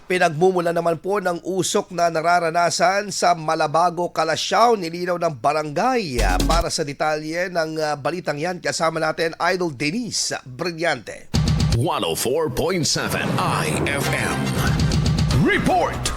Pinagmumula naman po ng usok na nararanasan sa Malabago, Calasiao, nilinaw ng barangay. Para sa detalye ng balitang yan, kasama natin Idol Denise Brillante. 104.7 IFM Report.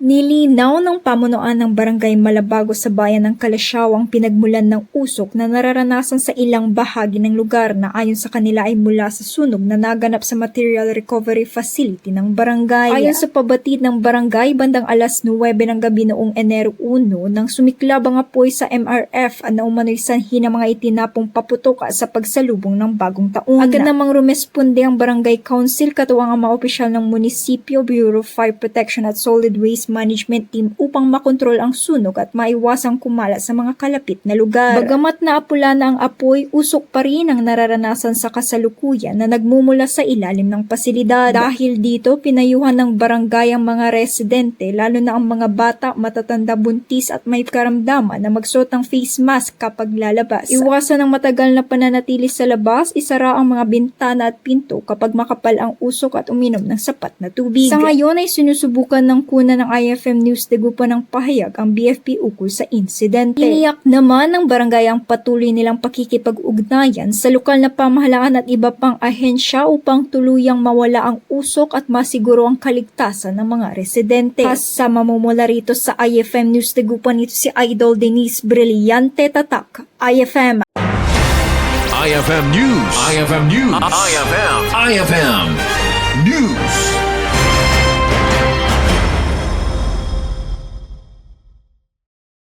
Nilinaw ng pamunuan ng Barangay Malabago sa bayan ng Calasiao ang pinagmulan ng usok na nararanasan sa ilang bahagi ng lugar na ayon sa kanila ay mula sa sunog na naganap sa Material Recovery Facility ng barangay. Ayon sa pabatid ng barangay, bandang alas 9 ng gabi noong Enero 1 nang sumiklab ang apoy sa MRF na umano'y sanhi ng mga itinapong paputok sa pagsalubong ng bagong taon. Agad namang rumesponde ang Barangay Council katuwang ang mga opisyal ng munisipyo, Bureau of Fire Protection at Solid Waste Management Team upang makontrol ang sunog at maiwasang kumalat sa mga kalapit na lugar. Bagamat naapula na ang apoy, usok pa rin ang nararanasan sa kasalukuyan na nagmumula sa ilalim ng pasilidad. Dahil dito, pinayuhan ng barangay ang mga residente, lalo na ang mga bata, matatanda, buntis at may karamdaman na magsuot ng face mask kapag lalabas. Iwasan ang matagal na pananatili sa labas, isara ang mga bintana at pinto kapag makapal ang usok at uminom ng sapat na tubig. Sa ngayon ay sinusubukan ng kuna ng IFM News Dagupan ng pahayag ang BFP ukol sa insidente. Iniyak naman ng barangay ang patuloy nilang pakikipag-ugnayan sa lokal na pamahalaan at iba pang ahensya upang tuluyang mawala ang usok at masiguro ang kaligtasan ng mga residente. Kasama mula rito sa IFM News Dagupan, ito si Idol Denise Brillante, Tatak, IFM. IFM News. IFM News. IFM News.